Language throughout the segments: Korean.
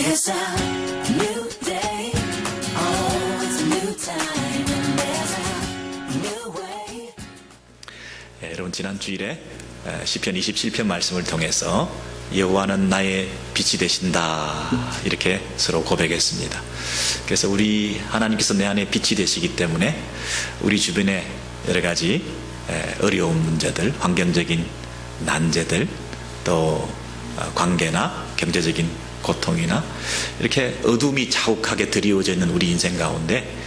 It's a new day. Oh, it's a new time. And there's a new way. 여러분 지난 주일에 시편 27편 말씀을 통해서 여호와는 나의 빛이 되신다 이렇게 서로 고백했습니다. 그래서 우리 하나님께서 내 안에 빛이 되시기 때문에 우리 주변에 여러 가지 어려운 문제들, 환경적인 난제들, 또 관계나 경제적인 고통이나 이렇게 어둠이 자욱하게 드리워져 있는 우리 인생 가운데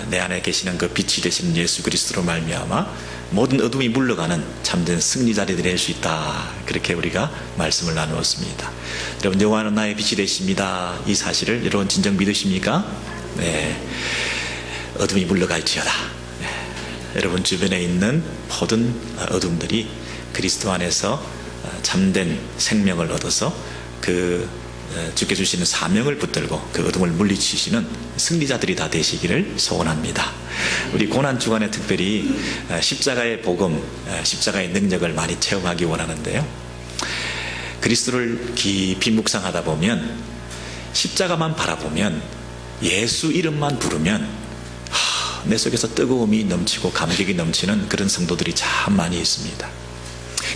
내 안에 계시는 그 빛이 되시는 예수 그리스도로 말미암아 모든 어둠이 물러가는 참된 승리자들이 될 수 있다. 그렇게 우리가 말씀을 나누었습니다. 여러분, 여호와는 나의 빛이 되십니다. 이 사실을 여러분 진정 믿으십니까? 네. 어둠이 물러갈지어다. 네. 여러분 주변에 있는 모든 어둠들이 그리스도 안에서 참된 생명을 얻어서 그 주께 주시는 사명을 붙들고 그 어둠을 물리치시는 승리자들이 다 되시기를 소원합니다. 우리 고난주간에 특별히 십자가의 복음, 십자가의 능력을 많이 체험하기 원하는데요, 그리스도를 깊이 묵상하다 보면, 십자가만 바라보면, 예수 이름만 부르면 내 속에서 뜨거움이 넘치고 감격이 넘치는 그런 성도들이 참 많이 있습니다.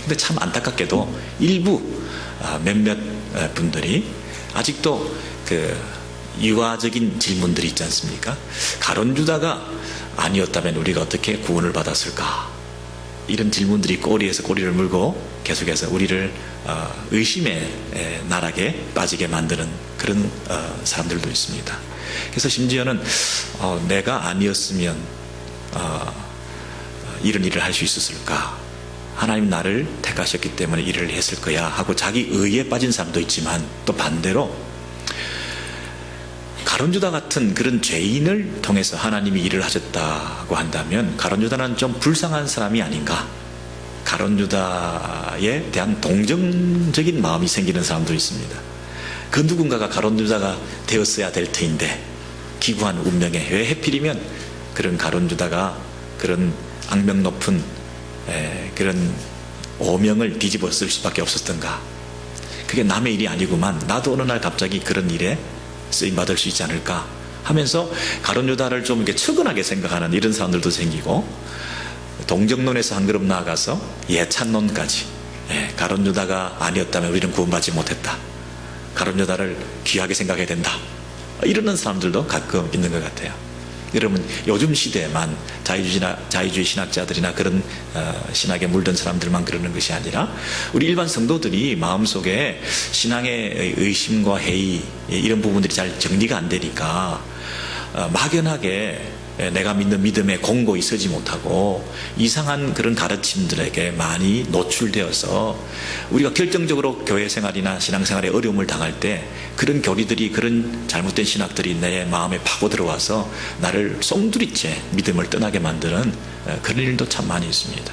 근데 참 안타깝게도 일부 몇몇 분들이 아직도 그 유아적인 질문들이 있지 않습니까? 가룟 유다가 아니었다면 우리가 어떻게 구원을 받았을까? 이런 질문들이 꼬리에서 꼬리를 물고 계속해서 우리를 의심의 나락에 빠지게 만드는 그런 사람들도 있습니다. 그래서 심지어는 내가 아니었으면 이런 일을 할 수 있었을까? 하나님 나를 택하셨기 때문에 일을 했을 거야 하고 자기 의에 빠진 사람도 있지만, 또 반대로 가룟 유다 같은 그런 죄인을 통해서 하나님이 일을 하셨다고 한다면 가룟 유다는 좀 불쌍한 사람이 아닌가, 가룟 유다에 대한 동정적인 마음이 생기는 사람도 있습니다. 그 누군가가 가룟 유다가 되었어야 될 터인데 기구한 운명에 왜 하필이면 그런 가룟 유다가 그런 악명 높은 그런 오명을 뒤집어 쓸 수밖에 없었던가. 그게 남의 일이 아니구만, 나도 어느 날 갑자기 그런 일에 쓰임받을 수 있지 않을까 하면서 가룟 유다를 좀 이렇게 측은하게 생각하는 이런 사람들도 생기고, 동정론에서 한 걸음 나아가서 예찬론까지, 가룟 유다가 아니었다면 우리는 구원받지 못했다, 가룟 유다를 귀하게 생각해야 된다, 이러는 사람들도 가끔 있는 것 같아요. 여러분, 요즘 시대에만 자유주의 신학자들이나 그런 신학에 물든 사람들만 그러는 것이 아니라 우리 일반 성도들이 마음속에 신앙의 의심과 회의, 이런 부분들이 잘 정리가 안 되니까 막연하게 내가 믿는 믿음에 공고히 서지 못하고 이상한 그런 가르침들에게 많이 노출되어서 우리가 결정적으로 교회 생활이나 신앙생활에 어려움을 당할 때 그런 교리들이, 그런 잘못된 신학들이 내 마음에 파고 들어와서 나를 송두리째 믿음을 떠나게 만드는 그런 일도 참 많이 있습니다.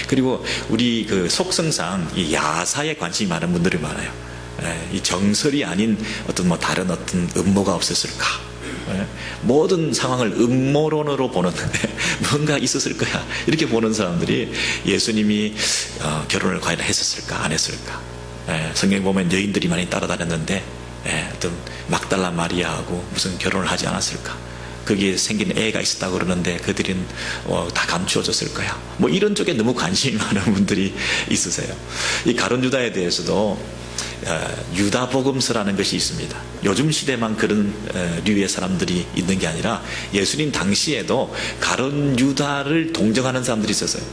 그리고 우리 그 속성상 이 야사에 관심이 많은 분들이 많아요. 이 정설이 아닌 어떤 다른 어떤 음모가 없었을까, 모든 상황을 음모론으로 보는, 뭔가 있었을 거야 이렇게 보는 사람들이 예수님이 결혼을 과연 했었을까 안 했을까, 성경 보면 여인들이 많이 따라다녔는데 어떤 막달라 마리아하고 무슨 결혼을 하지 않았을까, 거기에 생긴 애가 있었다고 그러는데 그들은 다 감추어졌을 거야, 이런 쪽에 너무 관심이 많은 분들이 있으세요. 이 가룟 유다에 대해서도 유다복음서라는 것이 있습니다. 요즘 시대만 그런 류의 사람들이 있는 게 아니라 예수님 당시에도 가룟 유다를 동정하는 사람들이 있었어요.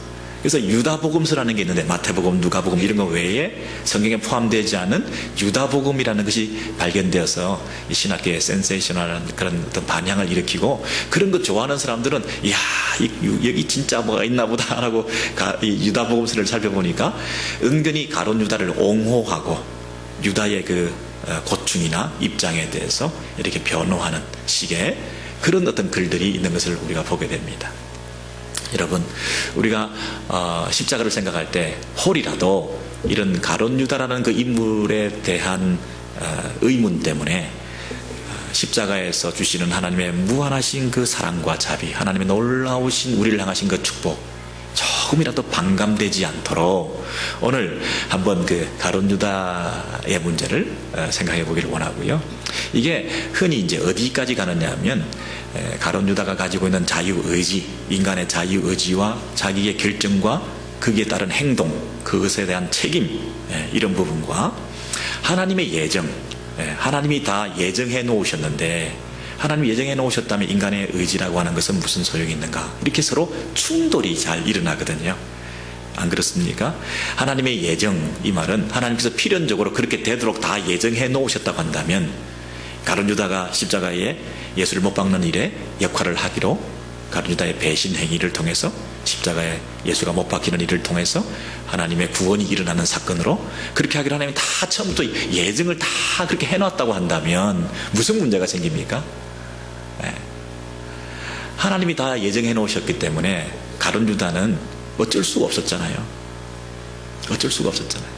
그래서 유다복음서라는 게 있는데 마태복음, 누가복음 이런 거 외에 성경에 포함되지 않은 유다복음이라는 것이 발견되어서 이 신학계의 센세이셔널한 그런 어떤 반향을 일으키고, 그런 거 좋아하는 사람들은 이야, 여기 진짜 뭐가 있나 보다 라고 이 유다복음서를 살펴보니까 은근히 가룟 유다를 옹호하고 유다의 그 고충이나 입장에 대해서 이렇게 변호하는 식의 그런 어떤 글들이 있는 것을 우리가 보게 됩니다. 여러분, 우리가 십자가를 생각할 때 혹이라도 이런 가룟 유다라는 그 인물에 대한 의문 때문에 십자가에서 주시는 하나님의 무한하신 그 사랑과 자비, 하나님의 놀라우신 우리를 향하신 그 축복, 조금이라도 반감되지 않도록 오늘 한번 그 가룟 유다의 문제를 생각해 보기를 원하고요. 이게 흔히 이제 어디까지 가느냐 하면 가룟 유다가 가지고 있는 자유의지, 인간의 자유의지와 자기의 결정과 거기에 따른 행동, 그것에 대한 책임, 이런 부분과 하나님의 예정, 하나님이 다 예정해 놓으셨는데 하나님이 예정해 놓으셨다면 인간의 의지라고 하는 것은 무슨 소용이 있는가? 이렇게 서로 충돌이 잘 일어나거든요. 안 그렇습니까? 하나님의 예정, 이 말은 하나님께서 필연적으로 그렇게 되도록 다 예정해 놓으셨다고 한다면 가룟 유다가 십자가에 예수를 못 박는 일에 역할을 하기로, 가룟 유다의 배신 행위를 통해서 십자가에 예수가 못 박히는 일을 통해서 하나님의 구원이 일어나는 사건으로 그렇게 하기로 하나님이 다 처음부터 예정을 다 그렇게 해놨다고 한다면 무슨 문제가 생깁니까? 하나님이 다 예정해 놓으셨기 때문에 가룟 유다는 어쩔 수가 없었잖아요. 어쩔 수가 없었잖아요.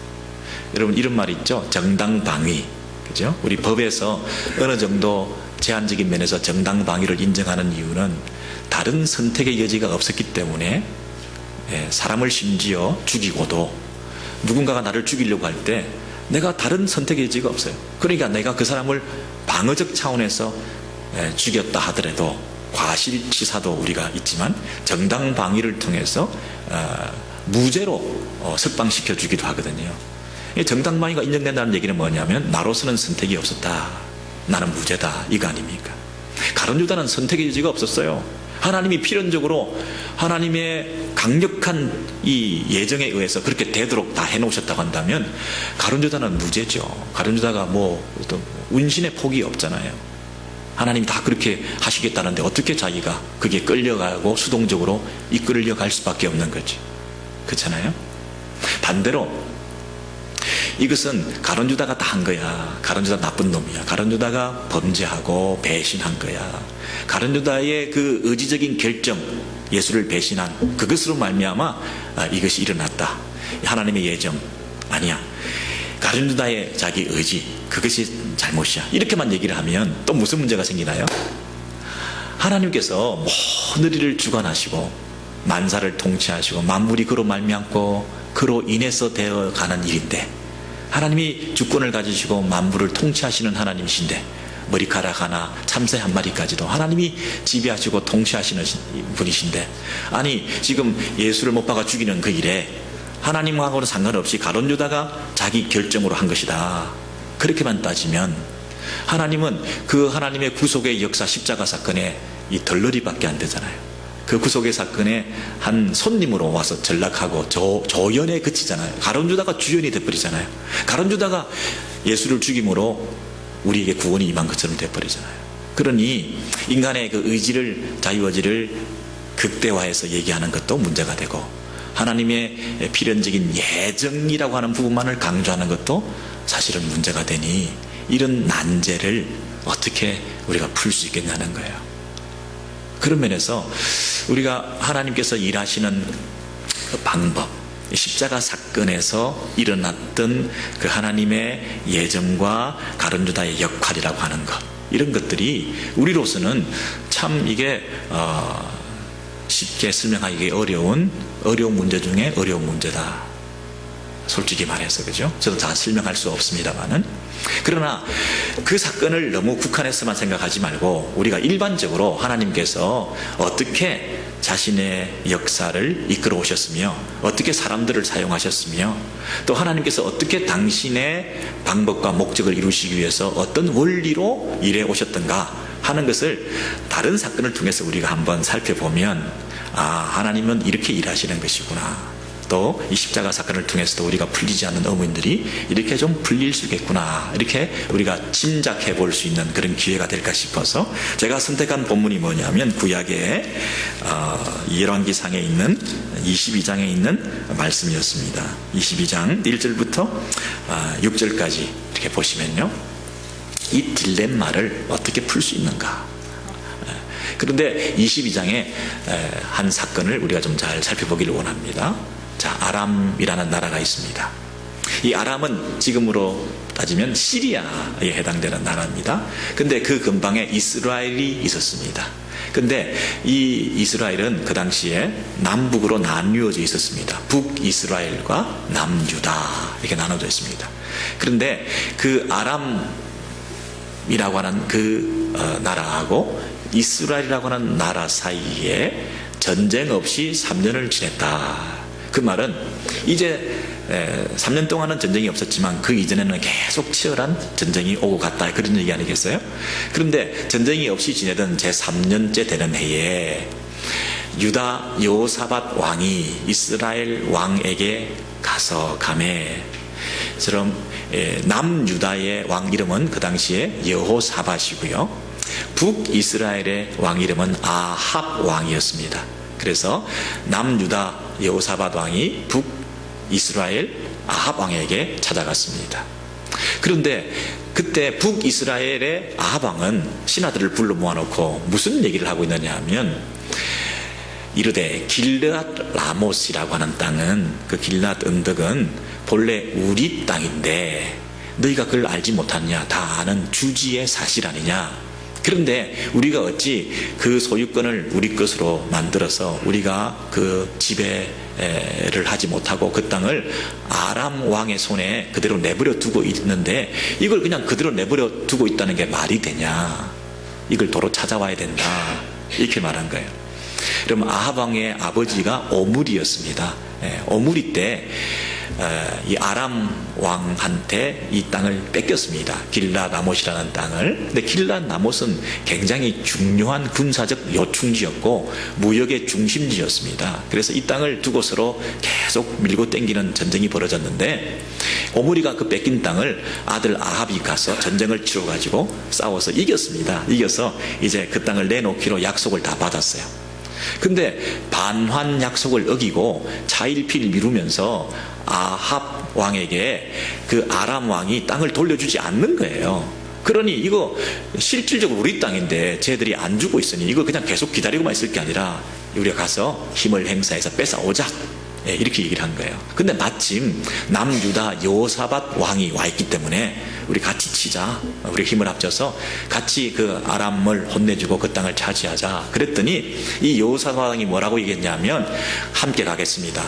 여러분 이런 말 있죠? 정당방위. 그죠? 우리 법에서 어느 정도 제한적인 면에서 정당방위를 인정하는 이유는 다른 선택의 여지가 없었기 때문에 사람을 심지어 죽이고도 누군가가 나를 죽이려고 할 때 내가 다른 선택의 여지가 없어요. 그러니까 내가 그 사람을 방어적 차원에서 죽였다 하더라도 과실치사도 우리가 있지만 정당방위를 통해서 무죄로 석방시켜 주기도 하거든요. 정당방위가 인정된다는 얘기는 뭐냐면 나로서는 선택이 없었다, 나는 무죄다, 이거 아닙니까? 가룟 유다는 선택의 여지가 없었어요. 하나님이 필연적으로 하나님의 강력한 이 예정에 의해서 그렇게 되도록 다 해놓으셨다고 한다면 가룟 유다는 무죄죠. 가룟 유다가 뭐 어떤 운신의 폭이 없잖아요. 하나님이 다 그렇게 하시겠다는데 어떻게 자기가 그게 끌려가고 수동적으로 이끌려갈 수밖에 없는 거지. 그렇잖아요. 반대로 이것은 가룟 유다가 다 한 거야. 가룟 유다 나쁜 놈이야. 가룟 유다가 범죄하고 배신한 거야. 가룟 유다의 그 의지적인 결정, 예수를 배신한 그것으로 말미암아 이것이 일어났다. 하나님의 예정 아니야. 가룟 유다의 자기 의지, 그것이 잘못이야. 이렇게만 얘기를 하면 또 무슨 문제가 생기나요? 하나님께서 모든 일을 주관하시고 만사를 통치하시고 만물이 그로 말미암고 그로 인해서 되어가는 일인데 하나님이 주권을 가지시고 만물을 통치하시는 하나님이신데 머리카락 하나, 참새 한 마리까지도 하나님이 지배하시고 통치하시는 분이신데 아니 지금 예수를 못 박아 죽이는 그 일에 하나님하고는 상관없이 가룟 유다가 자기 결정으로 한 것이다. 그렇게만 따지면 하나님은 그 하나님의 구속의 역사 십자가 사건에 이 덜러리밖에 안 되잖아요. 그 구속의 사건에 한 손님으로 와서 전락하고 조연에 그치잖아요. 가룟 유다가 주연이 돼버리잖아요. 가룟 유다가 예수를 죽임으로 우리에게 구원이 임한 것처럼 돼버리잖아요. 그러니 인간의 그 의지를, 자유의지를 극대화해서 얘기하는 것도 문제가 되고 하나님의 필연적인 예정이라고 하는 부분만을 강조하는 것도 사실은 문제가 되니 이런 난제를 어떻게 우리가 풀 수 있겠냐는 거예요. 그런 면에서 우리가 하나님께서 일하시는 그 방법, 십자가 사건에서 일어났던 그 하나님의 예정과 가룟 유다의 역할이라고 하는 것, 이런 것들이 우리로서는 참 이게 쉽게 설명하기 어려운 문제 중에 어려운 문제다. 솔직히 말해서, 그죠? 저도 다 설명할 수 없습니다만은. 그러나 그 사건을 너무 국한해서만 생각하지 말고 우리가 일반적으로 하나님께서 어떻게 자신의 역사를 이끌어 오셨으며 어떻게 사람들을 사용하셨으며 또 하나님께서 어떻게 당신의 방법과 목적을 이루시기 위해서 어떤 원리로 일해 오셨던가 하는 것을 다른 사건을 통해서 우리가 한번 살펴보면 하나님은 이렇게 일하시는 것이구나. 또 이 십자가 사건을 통해서도 우리가 풀리지 않는 어문들이 이렇게 좀 풀릴 수 있겠구나, 이렇게 우리가 짐작해 볼 수 있는 그런 기회가 될까 싶어서 제가 선택한 본문이 뭐냐면 구약의 열왕기상에 있는 22장에 있는 말씀이었습니다. 22장 1절부터 6절까지 이렇게 보시면요, 이 딜레마를 어떻게 풀 수 있는가. 그런데 22장에 한 사건을 우리가 좀 잘 살펴보기를 원합니다. 자, 아람이라는 나라가 있습니다. 이 아람은 지금으로 따지면 시리아에 해당되는 나라입니다. 근데 그 근방에 이스라엘이 있었습니다. 근데 이 이스라엘은 그 당시에 남북으로 나뉘어져 있었습니다. 북이스라엘과 남유다 이렇게 나눠져 있습니다. 그런데 그 아람이라고 하는 그 나라하고 이스라엘이라고 하는 나라 사이에 전쟁 없이 3년을 지냈다. 그 말은 이제 3년 동안은 전쟁이 없었지만 그 이전에는 계속 치열한 전쟁이 오고 갔다 그런 얘기 아니겠어요? 그런데 전쟁이 없이 지내던 제3년째 되는 해에 유다 여호사밧 왕이 이스라엘 왕에게 가서 가매 처럼 남유다의 왕 이름은 그 당시에 여호사밧이고요. 북이스라엘의 왕 이름은 아합 왕이었습니다. 그래서 남유다 여호사밧 왕이 북이스라엘 아합 왕에게 찾아갔습니다. 그런데 그때 북이스라엘의 아합 왕은 신하들을 불러 모아놓고 무슨 얘기를 하고 있느냐 하면 이르되 길르앗 라못이라고 하는 땅은 그 길르앗 언덕은 본래 우리 땅인데 너희가 그걸 알지 못하느냐, 다 아는 주지의 사실 아니냐. 그런데 우리가 어찌 그 소유권을 우리 것으로 만들어서 우리가 그 지배를 하지 못하고 그 땅을 아람 왕의 손에 그대로 내버려 두고 있는데 이걸 그냥 그대로 내버려 두고 있다는 게 말이 되냐. 이걸 도로 찾아와야 된다. 이렇게 말한 거예요. 그럼 아합 왕의 아버지가 오므리였습니다. 오므리 때 이 아람 왕한테 이 땅을 뺏겼습니다. 길랏 라못이라는 땅을. 근데 길랏 라못은 굉장히 중요한 군사적 요충지였고 무역의 중심지였습니다. 그래서 이 땅을 두고서로 계속 밀고 땡기는 전쟁이 벌어졌는데 오므리가 그 뺏긴 땅을 아들 아합이 가서 전쟁을 치러가지고 싸워서 이겼습니다. 이겨서 이제 그 땅을 내놓기로 약속을 다 받았어요. 근데 반환 약속을 어기고 차일피일 미루면서 아합 왕에게 그 아람 왕이 땅을 돌려주지 않는 거예요. 그러니 이거 실질적으로 우리 땅인데 쟤들이 안 주고 있으니 이거 그냥 계속 기다리고만 있을 게 아니라 우리가 가서 힘을 행사해서 뺏어오자. 이렇게 얘기를 한 거예요. 근데 마침 남유다 여호사밧 왕이 와 있기 때문에 우리 같이 치자. 우리 힘을 합쳐서 같이 그 아람을 혼내주고 그 땅을 차지하자. 그랬더니 이 여호사밧 왕이 뭐라고 얘기했냐면 함께 가겠습니다.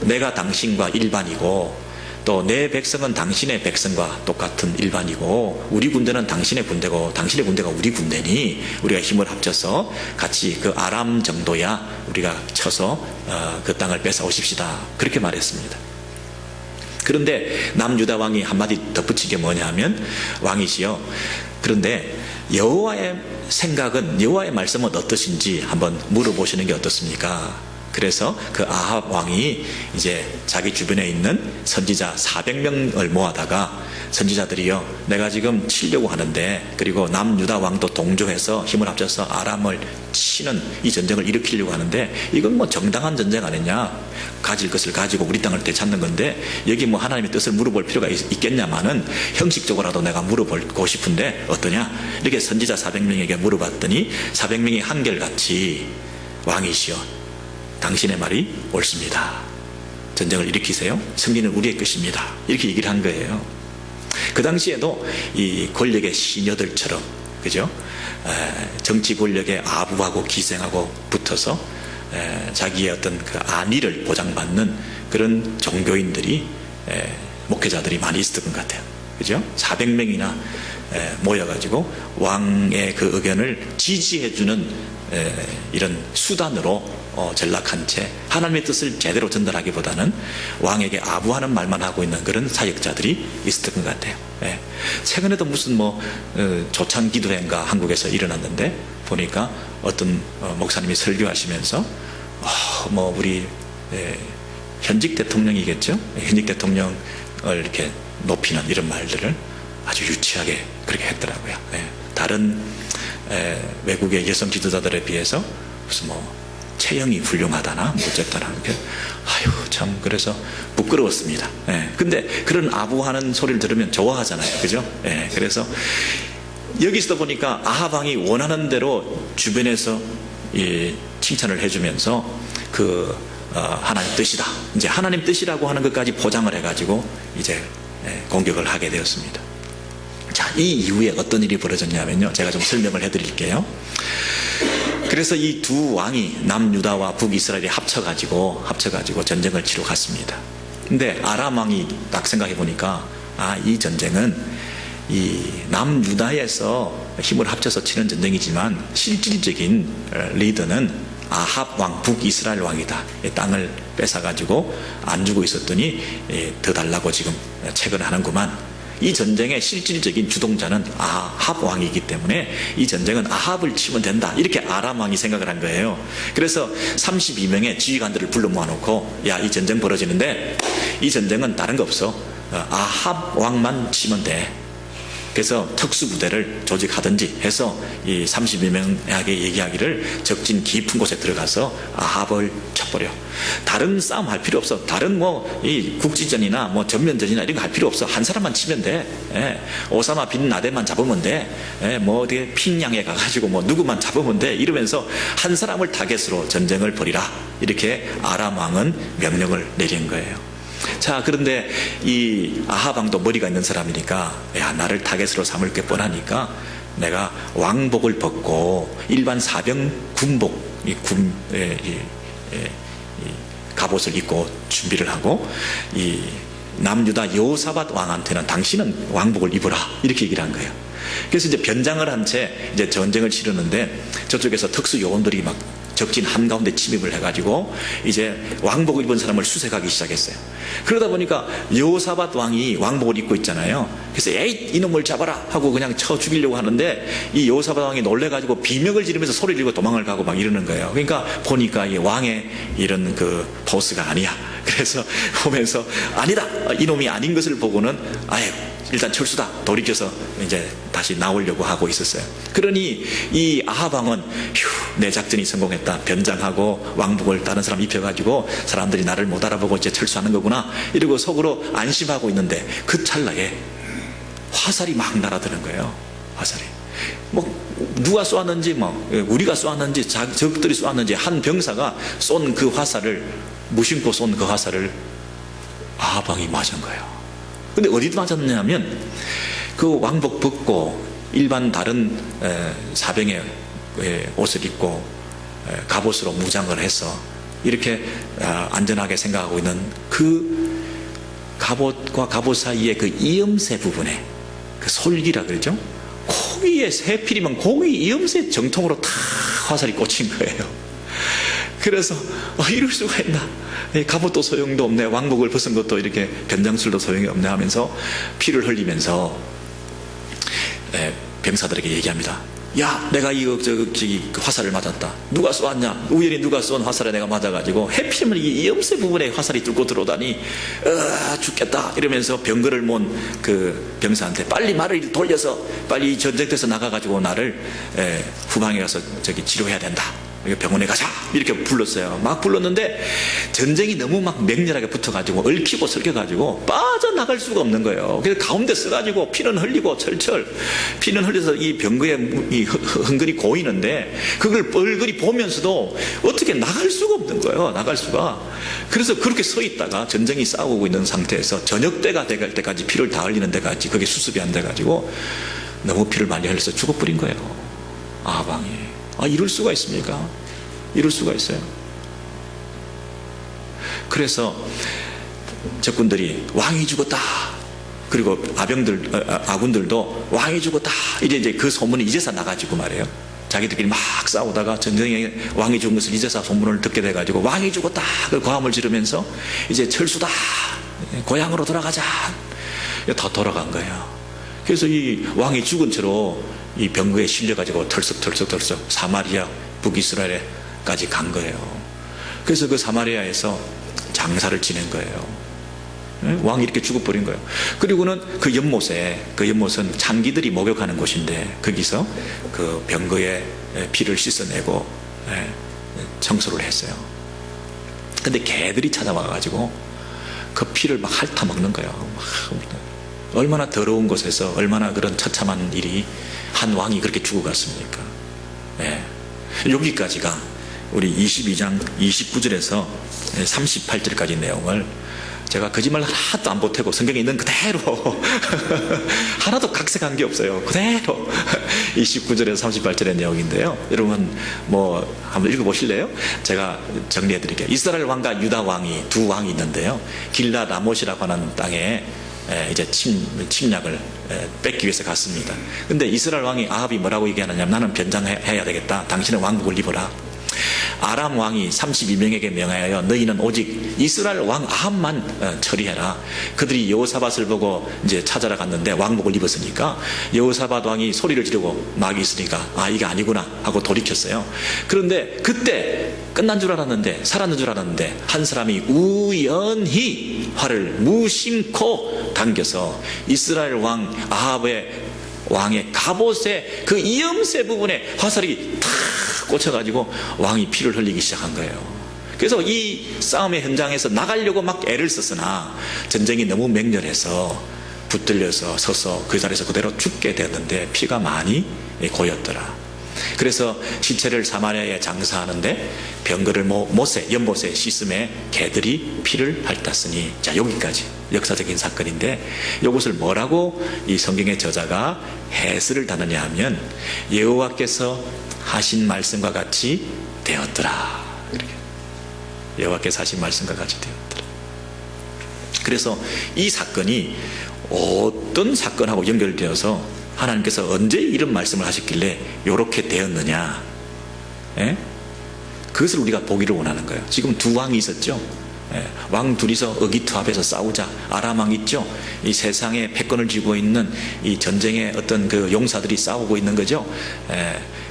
내가 당신과 일반이고 또 내 백성은 당신의 백성과 똑같은 일반이고 우리 군대는 당신의 군대고 당신의 군대가 우리 군대니 우리가 힘을 합쳐서 같이 그 아람 정도야 우리가 쳐서 그 땅을 뺏어 오십시다. 그렇게 말했습니다. 그런데 남유다 왕이 한마디 덧붙인 게 뭐냐 하면 왕이시여 그런데 여호와의 생각은 여호와의 말씀은 어떠신지 한번 물어보시는 게 어떻습니까? 그래서 그 아합 왕이 이제 자기 주변에 있는 선지자 400명을 모아다가 선지자들이요 내가 지금 치려고 하는데 그리고 남유다 왕도 동조해서 힘을 합쳐서 아람을 치는 이 전쟁을 일으키려고 하는데 이건 뭐 정당한 전쟁 아니냐, 가질 것을 가지고 우리 땅을 되찾는 건데 여기 뭐 하나님의 뜻을 물어볼 필요가 있겠냐마는 형식적으로라도 내가 물어보고 싶은데 어떠냐 이렇게 선지자 400명에게 물어봤더니 400명이 한결같이 왕이시여 당신의 말이 옳습니다. 전쟁을 일으키세요. 승리는 우리의 것입니다. 이렇게 얘기를 한 거예요. 그 당시에도 이 권력의 시녀들처럼 그죠? 정치 권력에 아부하고 기생하고 붙어서 자기의 어떤 그 안위를 보장받는 그런 종교인들이 목회자들이 많이 있었던 것 같아요. 그죠? 400명이나 모여가지고 왕의 그 의견을 지지해주는 이런 수단으로 전락한 채 하나님의 뜻을 제대로 전달하기보다는 왕에게 아부하는 말만 하고 있는 그런 사역자들이 있었던 것 같아요. 최근에도 무슨 뭐 조찬 기도회인가 한국에서 일어났는데 보니까 어떤 목사님이 설교하시면서 뭐 우리 현직 대통령이겠죠? 현직 대통령을 이렇게 높이는 이런 말들을 아주 유치하게 그렇게 했더라고요. 다른 외국의 여성 지도자들에 비해서 무슨 뭐 체형이 훌륭하다나 어쨌다나 이렇게 아유 참 그래서 부끄러웠습니다. 근데 그런 아부하는 소리를 들으면 좋아하잖아요, 그죠? 그래서 여기서 보니까 아합 왕이 원하는 대로 주변에서 칭찬을 해주면서 그 하나님 뜻이다. 이제 하나님 뜻이라고 하는 것까지 포장을 해가지고 이제 공격을 하게 되었습니다. 자, 이 이후에 어떤 일이 벌어졌냐면요, 제가 좀 설명을 해드릴게요. 그래서 이 두 왕이 남유다와 북이스라엘이 합쳐가지고 전쟁을 치러 갔습니다. 근데 아람 왕이 딱 생각해 보니까 이 전쟁은 이 남유다에서 힘을 합쳐서 치는 전쟁이지만 실질적인 리더는 아합 왕, 북이스라엘 왕이다. 땅을 뺏어가지고 안 주고 있었더니 더 달라고 지금 채권을 하는구만. 이 전쟁의 실질적인 주동자는 아합 왕이기 때문에 이 전쟁은 아합을 치면 된다. 이렇게 아람 왕이 생각을 한 거예요. 그래서 32명의 지휘관들을 불러 모아놓고 야, 이 전쟁 벌어지는데 이 전쟁은 다른 거 없어. 아합 왕만 치면 돼. 그래서 특수부대를 조직하든지 해서 이 32명에게 얘기하기를 적진 깊은 곳에 들어가서 아합을 쳐버려. 다른 싸움 할 필요 없어. 다른 이 국지전이나 전면전이나 이런 거 할 필요 없어. 한 사람만 치면 돼. 오사마 빈 라덴만 잡으면 돼. 어디 핀양에 가가지고 누구만 잡으면 돼. 이러면서 한 사람을 타겟으로 전쟁을 벌이라. 이렇게 아람 왕은 명령을 내린 거예요. 자, 그런데 이 아하방도 머리가 있는 사람이니까 야, 나를 타겟으로 삼을 게 뻔하니까 내가 왕복을 벗고 일반 사병 군복 갑옷을 입고 준비를 하고 이 남유다 여호사밧 왕한테는 당신은 왕복을 입어라 이렇게 얘기를 한 거예요. 그래서 이제 변장을 한 채 이제 전쟁을 치르는데 저쪽에서 특수 요원들이 막 적진 한가운데 침입을 해가지고 이제 왕복을 입은 사람을 수색하기 시작했어요. 그러다 보니까 여호사밧 왕이 왕복을 입고 있잖아요. 그래서 에잇 이놈을 잡아라 하고 그냥 쳐 죽이려고 하는데 이 여호사밧 왕이 놀래가지고 비명을 지르면서 소리를 지르고 도망을 가고 막 이러는 거예요. 그러니까 보니까 이 왕의 이런 그 포스가 아니야. 그래서 보면서 아니다 이놈이 아닌 것을 보고는 아예 일단 철수다 돌이켜서 이제 다시 나오려고 하고 있었어요. 그러니 이 아합 왕은 내 작전이 성공했다. 변장하고 왕복을 다른 사람 입혀가지고 사람들이 나를 못 알아보고 이제 철수하는 거구나 이러고 속으로 안심하고 있는데 그 찰나에 화살이 막 날아드는 거예요. 화살이 누가 쏘았는지 우리가 쏘았는지 적들이 쏘았는지 한 병사가 쏜 그 화살을 무심코 쏜 그 화살을 아합 왕이 맞은 거예요. 근데 어디 맞았냐면 그 왕복 벗고 일반 다른 사병의 옷을 입고 갑옷으로 무장을 해서 이렇게 안전하게 생각하고 있는 그 갑옷과 갑옷 사이의 그 이음새 부분에 그 솔기라 그러죠. 고기에 새필이면 고기 이음새 정통으로 다 화살이 꽂힌 거예요. 그래서 이럴 수가 있나. 갑옷도 소용도 없네. 왕복을 벗은 것도 이렇게 변장술도 소용이 없네 하면서 피를 흘리면서 병사들에게 얘기합니다. 야, 내가 화살을 맞았다. 누가 쏘았냐? 우연히 누가 쏜 화살에 내가 맞아가지고 해피면 이 염세 부분에 화살이 뚫고 들어오다니 죽겠다 이러면서 병거를 몬 그 병사한테 빨리 말을 돌려서 빨리 전쟁터에서 나가가지고 나를 후방에 가서 치료해야 된다. 병원에 가자 이렇게 불렀어요. 막 불렀는데 전쟁이 너무 막 맹렬하게 붙어가지고 얽히고 설켜가지고 빠져나갈 수가 없는 거예요. 그래서 가운데 써가지고 피는 흘리고 철철 피는 흘려서 이 병거에 이 흥건히 고이는데 그걸 뻘거리 보면서도 어떻게 나갈 수가 없는 거예요. 나갈 수가. 그래서 그렇게 서 있다가 전쟁이 싸우고 있는 상태에서 저녁 때가 돼갈 때까지 피를 다 흘리는 데까지 그게 수습이 안 돼가지고 너무 피를 많이 흘려서 죽어버린 거예요. 아방이. 이럴 수가 있습니까? 이럴 수가 있어요. 그래서 적군들이 왕이 죽었다. 그리고 아군들도 왕이 죽었다. 이제 그 소문이 이제서 나가지고 말이에요. 자기들끼리 막 싸우다가 전쟁에 왕이 죽은 것을 이제서 소문을 듣게 돼가지고 왕이 죽었다. 그 고함을 지르면서 이제 철수다. 고향으로 돌아가자. 다 돌아간 거예요. 그래서 이 왕이 죽은 채로 이 병거에 실려가지고 털썩 사마리아 북이스라엘에까지 간 거예요. 그래서 그 사마리아에서 장사를 지낸 거예요. 왕이 이렇게 죽어버린 거예요. 그리고는 그 연못은 장기들이 목욕하는 곳인데 거기서 그 병거에 피를 씻어내고 청소를 했어요. 근데 개들이 찾아와가지고 그 피를 막 핥아먹는 거예요. 얼마나 더러운 곳에서 얼마나 그런 처참한 일이 한 왕이 그렇게 죽어갔습니까? 여기까지가 우리 22장 29절에서 38절까지 내용을 제가 거짓말 하나도 안 보태고 성경에 있는 그대로 하나도 각색한 게 없어요. 그대로 29절에서 38절의 내용인데요. 여러분 뭐 한번 읽어보실래요? 제가 정리해 드릴게요. 이스라엘 왕과 유다 왕이 두 왕이 있는데요. 길라 라못이라고 하는 땅에 이제 침략을 뺏기 위해서 갔습니다. 근데 이스라엘 왕이 아합이 뭐라고 얘기하느냐면 나는 변장해야 되겠다. 당신은 왕국을 입어라. 아람 왕이 32명에게 명하여 너희는 오직 이스라엘 왕 아합만 처리해라. 그들이 여호사밧을 보고 이제 찾아라 갔는데 왕복을 입었으니까 여호사밧 왕이 소리를 지르고 막 있으니까 아 이게 아니구나 하고 돌이켰어요. 그런데 그때 끝난 줄 알았는데 살았는 줄 알았는데 한 사람이 우연히 활을 무심코 당겨서 이스라엘 왕 아합의 왕의 갑옷의 그 이음새 부분에 화살이 탁 꽂혀가지고 왕이 피를 흘리기 시작한 거예요. 그래서 이 싸움의 현장에서 나가려고 막 애를 썼으나 전쟁이 너무 맹렬해서 붙들려서 서서 그 자리에서 그대로 죽게 되었는데 피가 많이 고였더라. 그래서 시체를 사마리아에 장사하는데 병거를 연못에 씻음에 개들이 피를 핥았으니. 자, 여기까지 역사적인 사건인데 이것을 뭐라고 이 성경의 저자가 해설을 다느냐 하면 여호와께서 하신 말씀과 같이 되었더라. 여호와께서 하신 말씀과 같이 되었더라. 그래서 이 사건이 어떤 사건하고 연결되어서 하나님께서 언제 이런 말씀을 하셨길래 이렇게 되었느냐, 그것을 우리가 보기를 원하는 거예요. 지금 두 왕이 있었죠. 왕 둘이서 의기투합해서 싸우자. 아람 왕 있죠. 이 세상에 패권을 쥐고 있는 이 전쟁의 어떤 그 용사들이 싸우고 있는 거죠.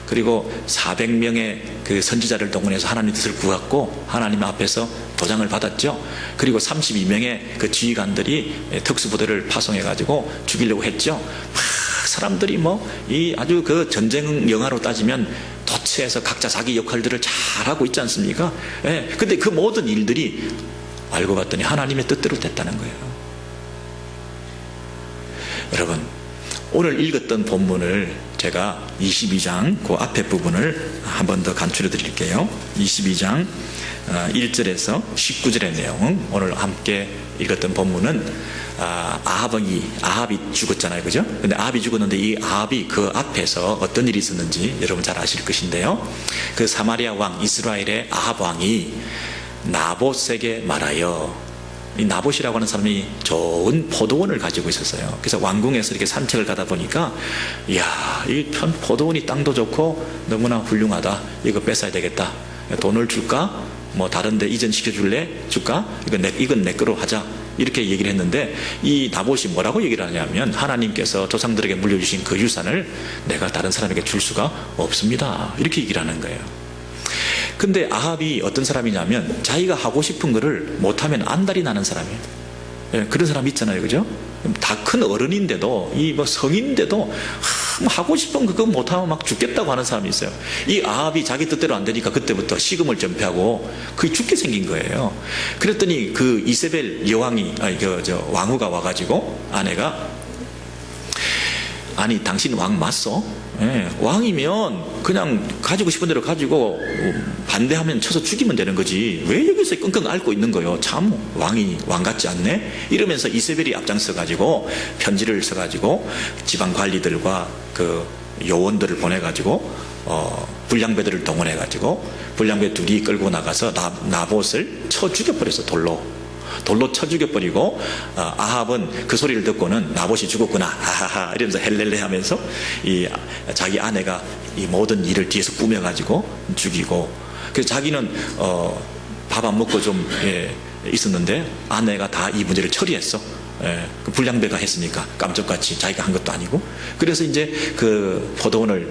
그리고 400명의 그 선지자를 동원해서 하나님 뜻을 구했고 하나님 앞에서 도장을 받았죠. 그리고 32명의 그 지휘관들이 특수부대를 파송해가지고 죽이려고 했죠. 막 사람들이 이 아주 그 전쟁 영화로 따지면 도처에서 각자 자기 역할들을 잘하고 있지 않습니까? 근데 그 모든 일들이 알고 봤더니 하나님의 뜻대로 됐다는 거예요. 여러분, 오늘 읽었던 본문을 제가 22장 그 앞에 부분을 한 번 더 간추려 드릴게요. 22장 1절에서 19절의 내용, 오늘 함께 읽었던 본문은 아합이 죽었잖아요, 그죠? 근데 아합이 죽었는데 이 아합이 그 앞에서 어떤 일이 있었는지 여러분 잘 아실 것인데요. 그 사마리아 왕 이스라엘의 아합 왕이 나봇에게 말하여, 이 나봇이라고 하는 사람이 좋은 포도원을 가지고 있었어요. 그래서 왕궁에서 이렇게 산책을 가다 보니까, 이야, 이 포도원이 땅도 좋고 너무나 훌륭하다. 이거 뺏어야 되겠다. 돈을 줄까? 다른데 이전시켜 줄까? 이건 내 거로 하자. 이렇게 얘기를 했는데 이 나봇이 뭐라고 얘기를 하냐면 하나님께서 조상들에게 물려주신 그 유산을 내가 다른 사람에게 줄 수가 없습니다. 이렇게 얘기를 하는 거예요. 근데 아합이 어떤 사람이냐면 자기가 하고 싶은 거를 못하면 안달이 나는 사람이에요. 그런 사람 있잖아요, 그죠? 다 큰 어른인데도 성인인데도 하고 싶은 그거 못하면 막 죽겠다고 하는 사람이 있어요. 이 아합이 자기 뜻대로 안 되니까 그때부터 식음을 전폐하고 거의 죽게 생긴 거예요. 그랬더니 그 이세벨 여왕이 왕후가 와가지고 아내가, 아니 당신 왕 맞소? 왕이면 그냥 가지고 싶은 대로 가지고 반대하면 쳐서 죽이면 되는 거지 왜 여기서 끙끙 앓고 있는 거요? 참 왕이 왕 같지 않네? 이러면서 이세벨이 앞장서 가지고 편지를 써 가지고 지방 관리들과 그 요원들을 보내 가지고 불량배들을 동원해 가지고 불량배 둘이 끌고 나가서 나봇을 쳐 죽여버렸어. 돌로 쳐 죽여버리고 아합은 그 소리를 듣고는 나봇이 죽었구나 하하하 이러면서 헬렐레 하면서 자기 아내가 이 모든 일을 뒤에서 꾸며가지고 죽이고, 그래서 자기는 밥 안 먹고 좀 있었는데 아내가 다 이 문제를 처리했어. 그 불량배가 했으니까 깜짝같이 자기가 한 것도 아니고. 그래서 이제 그 포도원을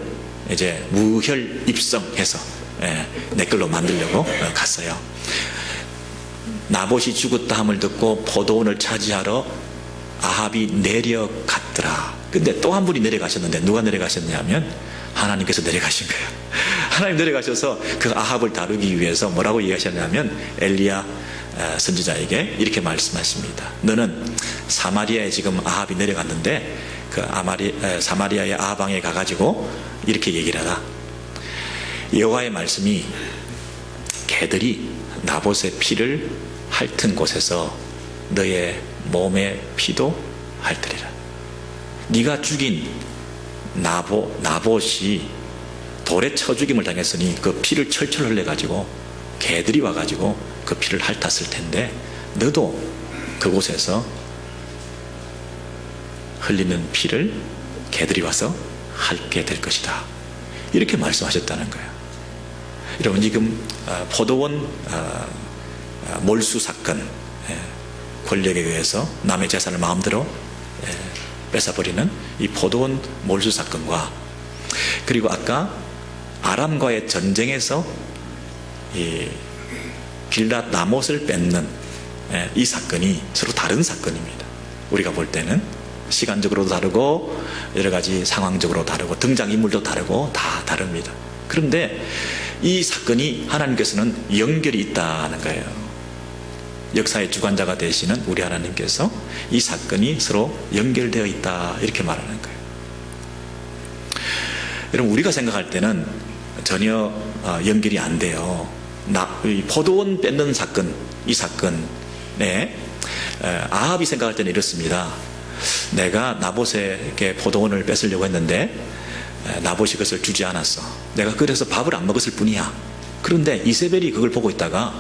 이제 무혈 입성해서 내 걸로 만들려고 갔어요. 나봇이 죽었다 함을 듣고 포도원을 차지하러 아합이 내려갔더라. 근데 또 한 분이 내려가셨는데 누가 내려가셨냐면 하나님께서 내려가신 거예요. 하나님 내려가셔서 그 아합을 다루기 위해서 뭐라고 얘기하셨냐면 엘리야 선지자에게 이렇게 말씀하십니다. 너는 사마리아에 지금 아합이 내려갔는데 그 사마리아의 아합 왕에 가가지고 이렇게 얘기를 하라. 여호와의 말씀이 개들이 나봇의 피를 핥은 곳에서 너의 몸의 피도 핥으리라. 네가 죽인 나봇이 돌에 쳐 죽임을 당했으니 그 피를 철철 흘려가지고 개들이 와가지고 그 피를 핥았을 텐데 너도 그곳에서 흘리는 피를 개들이 와서 핥게 될 것이다. 이렇게 말씀하셨다는 거예요. 여러분, 지금 포도원 몰수 사건, 권력에 의해서 남의 재산을 마음대로 뺏어버리는 이 포도원 몰수 사건과, 그리고 아까 아람과의 전쟁에서 이 길랏 나못을 뺏는 이 사건이 서로 다른 사건입니다. 우리가 볼 때는 시간적으로도 다르고 여러 가지 상황적으로 다르고 등장인물도 다르고 다 다릅니다. 그런데 이 사건이 하나님께서는 연결이 있다는 거예요. 역사의 주관자가 되시는 우리 하나님께서 이 사건이 서로 연결되어 있다, 이렇게 말하는 거예요. 여러분, 우리가 생각할 때는 전혀 연결이 안 돼요. 이 포도원 뺏는 사건, 이 사건에 아합이 생각할 때는 이렇습니다. 내가 나봇에게 포도원을 뺏으려고 했는데 나봇이 그것을 주지 않았어. 내가 그래서 밥을 안 먹었을 뿐이야. 그런데 이세벨이 그걸 보고 있다가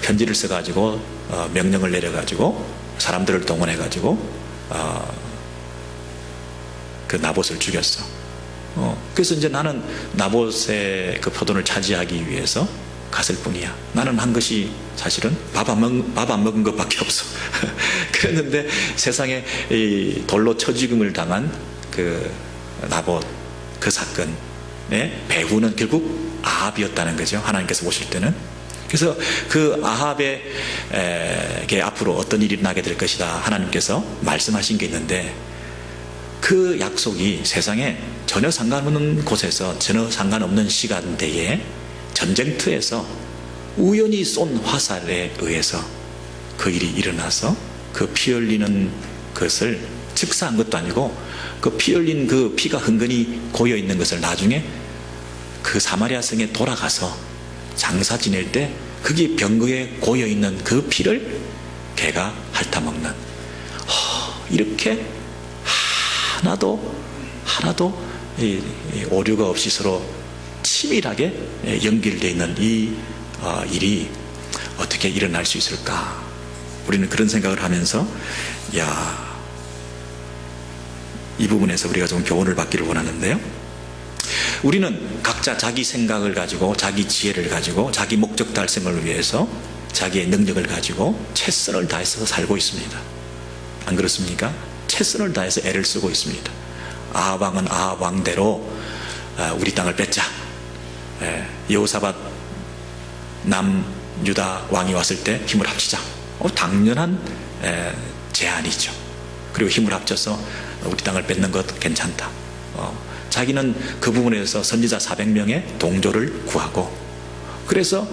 편지를 써가지고 명령을 내려가지고 사람들을 동원해가지고 그 나봇을 죽였어. 그래서 이제 나는 나봇의 그 포도원을 차지하기 위해서 갔을 뿐이야. 나는 한 것이 사실은 밥 안 먹은 것밖에 없어. 그랬는데 세상에 이 돌로 쳐 죽임을 당한 그 나봇, 그 사건의 배후는 결국 아합이었다는 거죠. 하나님께서 보실 때는. 그래서 그 아합에게 앞으로 어떤 일이 일어나게 될 것이다, 하나님께서 말씀하신 게 있는데, 그 약속이 세상에 전혀 상관없는 곳에서 전혀 상관없는 시간대에 전쟁터에서 우연히 쏜 화살에 의해서 그 일이 일어나서 그 피 흘리는 것을 즉사한 것도 아니고 그 피 흘린 그 피가 흥건히 고여 있는 것을 나중에 그 사마리아 성에 돌아가서 장사 지낼 때 거기 병거에 고여 있는 그 피를 개가 핥아먹는, 이렇게 하나도 이 오류가 없이 서로 치밀하게 연결되어 있는 이 일이 어떻게 일어날 수 있을까? 우리는 그런 생각을 하면서 이 부분에서 우리가 좀 교훈을 받기를 원하는데요. 우리는 각자 자기 생각을 가지고, 자기 지혜를 가지고, 자기 목적 달성을 위해서 자기의 능력을 가지고 최선을 다해서 살고 있습니다. 안 그렇습니까? 최선을 다해서 애를 쓰고 있습니다. 아합 왕은 아합 왕대로 우리 땅을 뺏자. 여호사밧 남유다 왕이 왔을 때 힘을 합치자. 당연한 제안이죠. 그리고 힘을 합쳐서 우리 땅을 뺏는 것 괜찮다. 자기는 그 부분에서 선지자 400명의 동조를 구하고, 그래서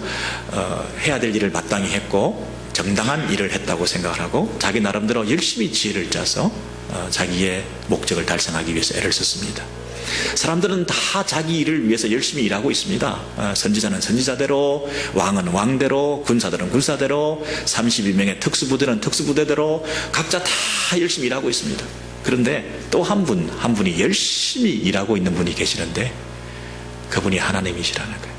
해야 될 일을 마땅히 했고 정당한 일을 했다고 생각을 하고 자기 나름대로 열심히 지혜를 짜서 자기의 목적을 달성하기 위해서 애를 썼습니다. 사람들은 다 자기 일을 위해서 열심히 일하고 있습니다. 선지자는 선지자대로, 왕은 왕대로, 군사들은 군사대로, 32명의 특수부대는 특수부대대로 각자 다 열심히 일하고 있습니다. 그런데 또 한 분이 열심히 일하고 있는 분이 계시는데 그분이 하나님이시라는 거예요.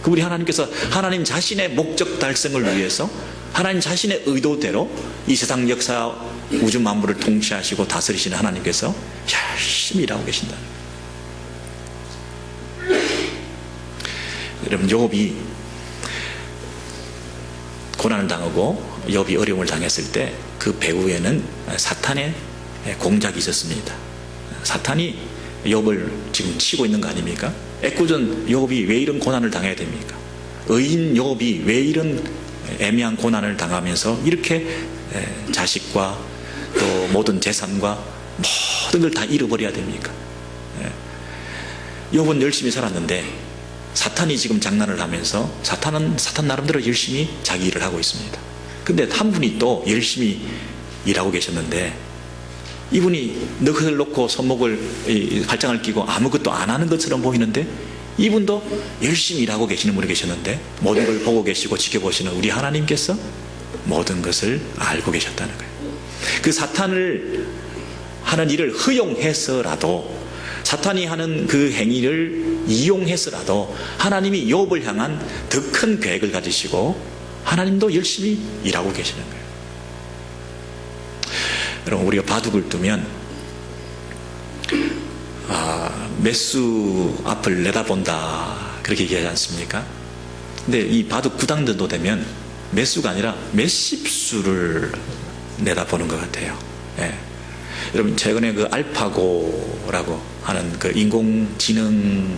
그분이 하나님께서 하나님 자신의 목적 달성을 위해서 하나님 자신의 의도대로 이 세상 역사 우주 만물을 통치하시고 다스리시는 하나님께서 열심히 일하고 계신다. 여러분, 욥이 고난을 당하고 욥이 어려움을 당했을 때 그 배후에는 사탄의 공작이 있었습니다. 사탄이 욥을 지금 치고 있는 거 아닙니까? 애꿎은 욥이 왜 이런 고난을 당해야 됩니까? 의인 욥이 왜 이런 애매한 고난을 당하면서 이렇게 자식과 또 모든 재산과 모든 걸 다 잃어버려야 됩니까? 욥은 열심히 살았는데 사탄이 지금 장난을 하면서 사탄 나름대로 열심히 자기 일을 하고 있습니다. 근데 한 분이 또 열심히 일하고 계셨는데 이분이 너그를 놓고 손목을 발장을 끼고 아무것도 안 하는 것처럼 보이는데 이분도 열심히 일하고 계시는 분이 계셨는데 모든 걸 보고 계시고 지켜보시는 우리 하나님께서 모든 것을 알고 계셨다는 거예요. 그 사탄을 하는 일을 허용해서라도, 사탄이 하는 그 행위를 이용해서라도 하나님이 욥을 향한 더 큰 계획을 가지시고 하나님도 열심히 일하고 계시는 거예요. 여러분, 우리가 바둑을 두면 매수 앞을 내다본다 그렇게 얘기하지 않습니까? 근데 이 바둑 구당전도 되면 매수가 아니라 몇십수를 내다보는 것 같아요. 예. 여러분, 최근에 그 알파고라고 하는 그 인공지능이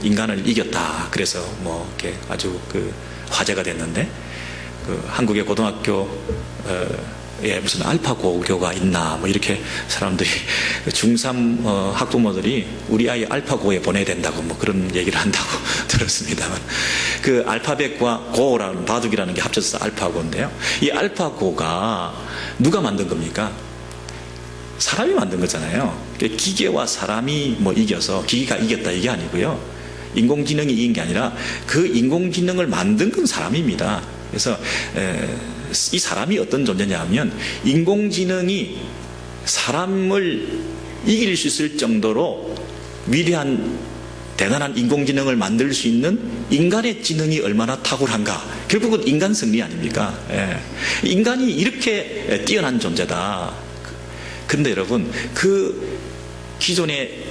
인간을 이겼다, 그래서 뭐 이렇게 아주 그 화제가 됐는데, 그 한국의 고등학교 예, 무슨 알파고교가 있나 뭐 이렇게 사람들이 중3 학부모들이 우리 아이 알파고에 보내야 된다고 뭐 그런 얘기를 한다고 들었습니다만, 그 알파벳과 고라는 바둑이라는 게 합쳐서 알파고인데요. 이 알파고가 누가 만든 겁니까? 사람이 만든 거잖아요. 기계와 사람이 뭐 이겨서 기계가 이겼다 이게 아니고요. 인공지능이 이긴 게 아니라 그 인공지능을 만든 건 사람입니다. 그래서 이 사람이 어떤 존재냐 하면, 인공지능이 사람을 이길 수 있을 정도로 위대한 대단한 인공지능을 만들 수 있는 인간의 지능이 얼마나 탁월한가. 결국은 인간 승리 아닙니까? 예. 인간이 이렇게 뛰어난 존재다. 그런데 여러분, 그 기존의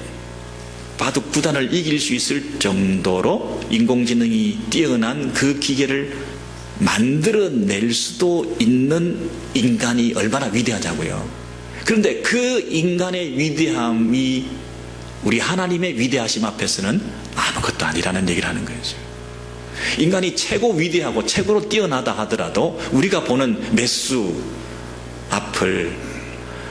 바둑 구단을 이길 수 있을 정도로 인공지능이 뛰어난 그 기계를 만들어낼 수도 있는 인간이 얼마나 위대하냐고요. 그런데 그 인간의 위대함이 우리 하나님의 위대하심 앞에서는 아무것도 아니라는 얘기를 하는 거죠. 인간이 최고 위대하고 최고로 뛰어나다 하더라도 우리가 보는 매수 앞을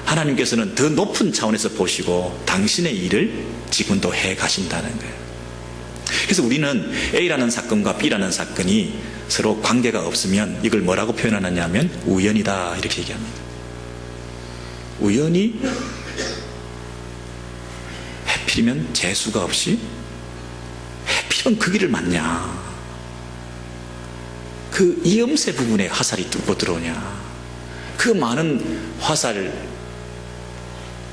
하나님께서는 더 높은 차원에서 보시고 당신의 일을 지금도 해 가신다는 거예요. 그래서 우리는 A라는 사건과 B라는 사건이 서로 관계가 없으면 이걸 뭐라고 표현하느냐 하면 우연이다 이렇게 얘기합니다. 우연히 해필이면 재수가 없이 해필이면 그 길을 맞냐, 그 이음새 부분에 화살이 뚫고 들어오냐, 그 많은 화살,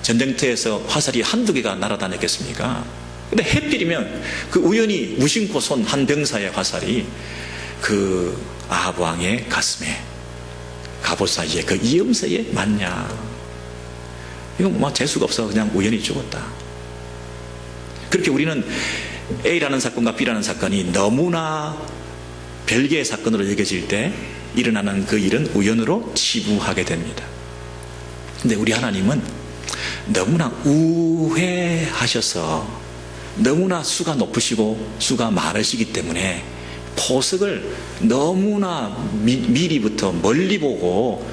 전쟁터에서 화살이 한두 개가 날아다녔겠습니까? 근데 해필이면 그 우연히 무심코 쏜 한 병사의 화살이 그 아합 왕의 가슴에, 갑옷 사이에 그 이음새에 맞냐. 이건 뭐 재수가 없어 그냥 우연히 죽었다. 그렇게 우리는 A라는 사건과 B라는 사건이 너무나 별개의 사건으로 여겨질 때 일어나는 그 일은 우연으로 치부하게 됩니다. 근데 우리 하나님은 너무나 우회하셔서 너무나 수가 높으시고 수가 많으시기 때문에 포석을 너무나 미리부터 멀리 보고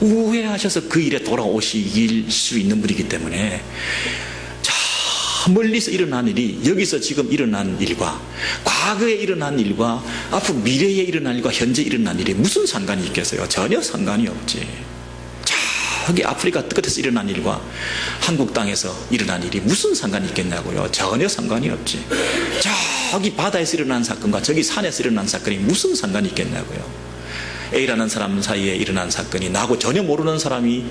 우회하셔서 그 일에 돌아오실 수 있는 분이기 때문에 저 멀리서 일어난 일이 여기서 지금 일어난 일과 과거에 일어난 일과 앞으로 미래에 일어난 일과 현재 일어난 일이 무슨 상관이 있겠어요? 전혀 상관이 없지. 저기 아프리카 끝에서 일어난 일과 한국 땅에서 일어난 일이 무슨 상관이 있겠냐고요? 전혀 상관이 없지. 저기 바다에서 일어난 사건과 저기 산에서 일어난 사건이 무슨 상관이 있겠냐고요? A라는 사람 사이에 일어난 사건이 나하고 전혀 모르는 사람이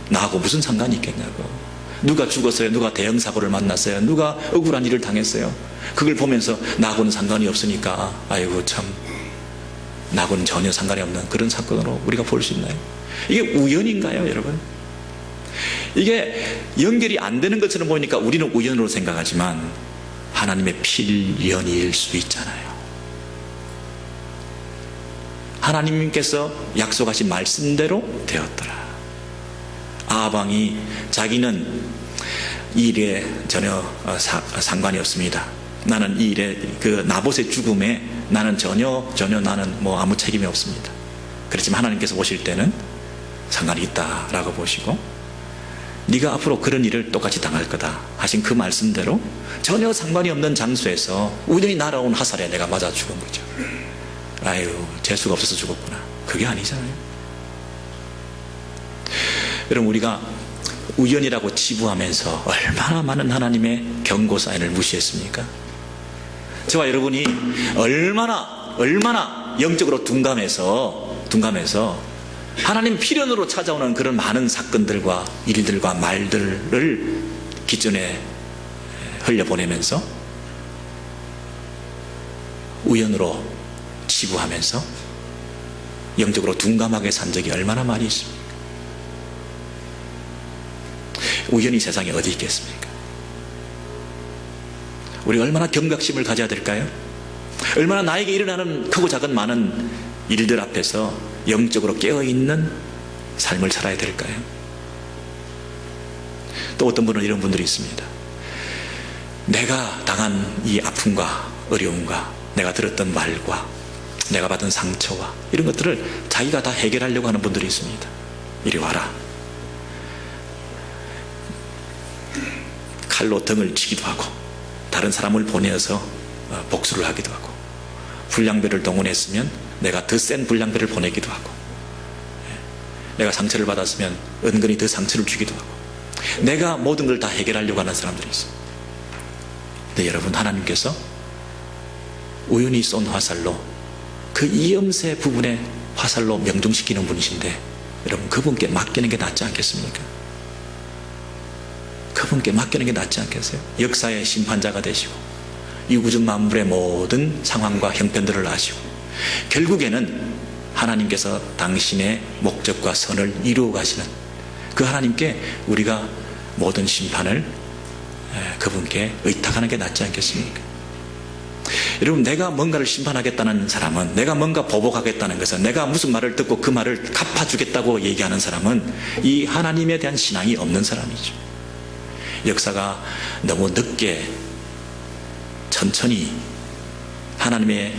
나하고 무슨 상관이 있겠냐고요? 누가 죽었어요? 누가 대형 사고를 만났어요? 누가 억울한 일을 당했어요? 그걸 보면서 나하고는 상관이 없으니까 아이고 참 나하고는 전혀 상관이 없는 그런 사건으로 우리가 볼 수 있나요? 이게 우연인가요, 여러분? 이게 연결이 안 되는 것처럼 보니까 우리는 우연으로 생각하지만 하나님의 필연일 수 있잖아요. 하나님께서 약속하신 말씀대로 되었더라. 아합 왕이 자기는 이 일에 전혀 상관이 없습니다. 나는 이 일에 그 나봇의 죽음에 나는 전혀 나는 뭐 아무 책임이 없습니다. 그렇지만 하나님께서 보실 때는 상관이 있다라고 보시고 네가 앞으로 그런 일을 똑같이 당할 거다 하신 그 말씀대로 전혀 상관이 없는 장소에서 우연히 날아온 화살에 내가 맞아 죽은 거죠. 아유 재수가 없어서 죽었구나. 그게 아니잖아요. 여러분, 우리가 우연이라고 치부하면서 얼마나 많은 하나님의 경고 사인을 무시했습니까? 저와 여러분이 얼마나 영적으로 둔감해서 둔감해서 하나님 필연으로 찾아오는 그런 많은 사건들과 일들과 말들을 기존에 흘려보내면서 우연으로 치부하면서 영적으로 둔감하게 산 적이 얼마나 많이 있습니까? 우연히 세상에 어디 있겠습니까? 우리 얼마나 경각심을 가져야 될까요? 얼마나 나에게 일어나는 크고 작은 많은 일들 앞에서 영적으로 깨어있는 삶을 살아야 될까요? 또 어떤 분은 이런 분들이 있습니다. 내가 당한 이 아픔과 어려움과 내가 들었던 말과 내가 받은 상처와 이런 것들을 자기가 다 해결하려고 하는 분들이 있습니다. 이리 와라. 칼로 등을 치기도 하고 다른 사람을 보내어서 복수를 하기도 하고 불량배를 동원했으면 내가 더 센 불량배를 보내기도 하고 내가 상처를 받았으면 은근히 더 상처를 주기도 하고 내가 모든 걸 다 해결하려고 하는 사람들이 있어요. 근데 여러분, 하나님께서 우연히 쏜 화살로 그 이염새 부분에 화살로 명중시키는 분이신데 여러분, 그분께 맡기는 게 낫지 않겠습니까? 그분께 맡기는 게 낫지 않겠어요? 역사의 심판자가 되시고 이 우주 만물의 모든 상황과 형편들을 아시고 결국에는 하나님께서 당신의 목적과 선을 이루어 가시는 그 하나님께 우리가 모든 심판을 그분께 의탁하는 게 낫지 않겠습니까? 여러분, 내가 뭔가를 심판하겠다는 사람은, 내가 뭔가 보복하겠다는 것은, 내가 무슨 말을 듣고 그 말을 갚아주겠다고 얘기하는 사람은 이 하나님에 대한 신앙이 없는 사람이죠. 역사가 너무 늦게 천천히 하나님의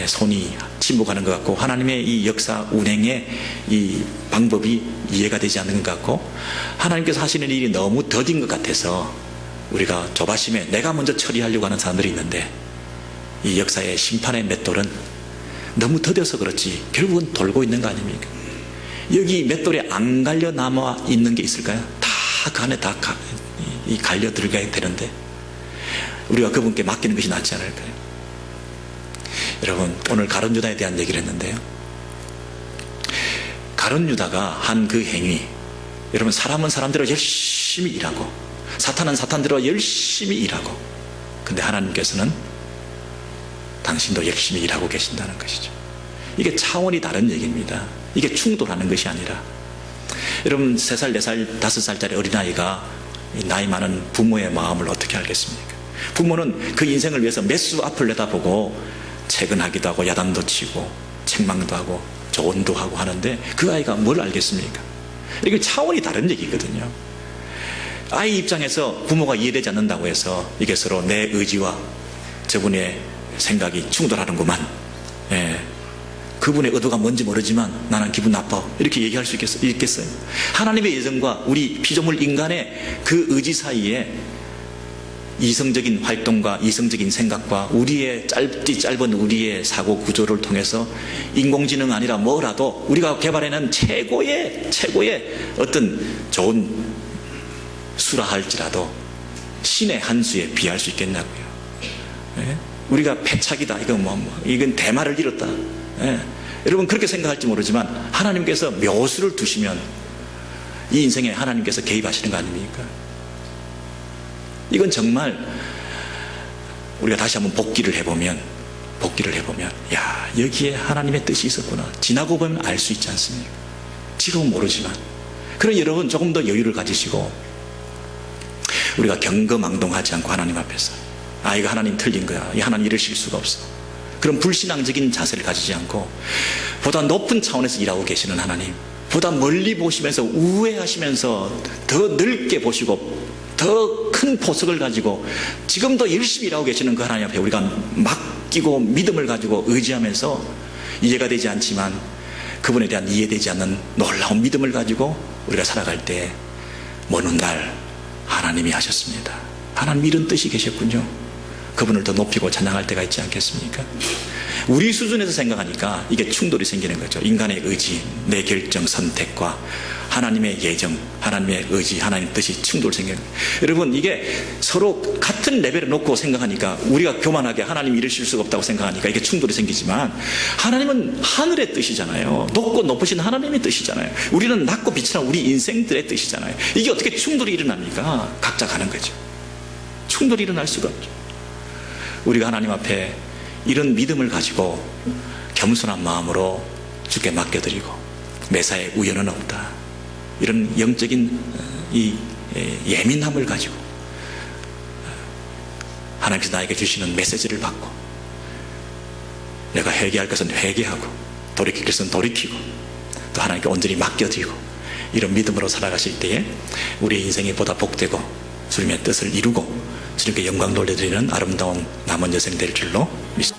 손이 침묵하는 것 같고 하나님의 이 역사 운행의 이 방법이 이해가 되지 않는 것 같고 하나님께서 하시는 일이 너무 더딘 것 같아서 우리가 조바심에 내가 먼저 처리하려고 하는 사람들이 있는데 이 역사의 심판의 맷돌은 너무 더뎌서 그렇지 결국은 돌고 있는 거 아닙니까? 여기 맷돌에 안 갈려 남아 있는 게 있을까요? 다 그 안에 다 갈려 들어가야 되는데 우리가 그분께 맡기는 것이 낫지 않을까요? 여러분, 오늘 가룟 유다에 대한 얘기를 했는데요, 가룟 유다가 한 그 행위, 여러분, 사람은 사람대로 열심히 일하고 사탄은 사탄대로 열심히 일하고 근데 하나님께서는 당신도 열심히 일하고 계신다는 것이죠. 이게 차원이 다른 얘기입니다. 이게 충돌하는 것이 아니라 여러분, 3살, 4살, 5살짜리 어린아이가 나이 많은 부모의 마음을 어떻게 알겠습니까? 부모는 그 인생을 위해서 몇 수 앞을 내다보고 퇴근하기도 하고 야단도 치고 책망도 하고 조언도 하고 하는데 그 아이가 뭘 알겠습니까? 이게 차원이 다른 얘기거든요. 아이 입장에서 부모가 이해되지 않는다고 해서 이게 서로 내 의지와 저분의 생각이 충돌하는구만, 그분의 의도가 뭔지 모르지만 나는 기분 나빠, 이렇게 얘기할 수 있겠어요? 하나님의 예정과 우리 피조물 인간의 그 의지 사이에 이성적인 활동과 이성적인 생각과 우리의 짧은 우리의 사고 구조를 통해서 인공지능 아니라 뭐라도 우리가 개발해낸 최고의 어떤 좋은 수라 할지라도 신의 한 수에 비할 수 있겠냐고요. 우리가 패착이다, 이건 대마를 잃었다, 여러분 그렇게 생각할지 모르지만 하나님께서 묘수를 두시면 이 인생에 하나님께서 개입하시는 거 아닙니까? 이건 정말 우리가 다시 한번 복기를 해보면 야, 여기에 하나님의 뜻이 있었구나, 지나고 보면 알 수 있지 않습니까? 지금은 모르지만. 그럼 여러분 조금 더 여유를 가지시고 우리가 경거망동하지 않고 하나님 앞에서 이거 하나님 틀린 거야, 이 하나님 이러실 수가 없어, 그런 불신앙적인 자세를 가지지 않고 보다 높은 차원에서 일하고 계시는 하나님, 보다 멀리 보시면서 우회하시면서 더 넓게 보시고 더 큰 보석을 가지고 지금도 열심히 일하고 계시는 그 하나님 앞에 우리가 맡기고 믿음을 가지고 의지하면서 이해가 되지 않지만 그분에 대한 이해되지 않는 놀라운 믿음을 가지고 우리가 살아갈 때 먼 훗날 하나님이 하셨습니다, 하나님 이런 뜻이 계셨군요, 그분을 더 높이고 찬양할 때가 있지 않겠습니까? 우리 수준에서 생각하니까 이게 충돌이 생기는 거죠. 인간의 의지, 내 결정, 선택과 하나님의 예정, 하나님의 의지, 하나님의 뜻이 충돌 생기는 거예요. 여러분, 이게 서로 같은 같은 레벨에 놓고 생각하니까 우리가 교만하게 하나님이 이러실 수가 없다고 생각하니까 이게 충돌이 생기지만 하나님은 하늘의 뜻이잖아요. 높고 높으신 하나님의 뜻이잖아요. 우리는 낮고 빛이란 우리 인생들의 뜻이잖아요. 이게 어떻게 충돌이 일어납니까? 각자 가는 거죠. 충돌이 일어날 수가 없죠. 우리가 하나님 앞에 이런 믿음을 가지고 겸손한 마음으로 주께 맡겨드리고 매사에 우연은 없다, 이런 영적인 이 예민함을 가지고 하나님께서 나에게 주시는 메시지를 받고 내가 회개할 것은 회개하고 돌이킬 것은 돌이키고 또 하나님께 온전히 맡겨드리고 이런 믿음으로 살아가실 때에 우리의 인생이 보다 복되고 주님의 뜻을 이루고 주님께 영광 돌려드리는 아름다운 남은 여생 될 줄로 믿습니다.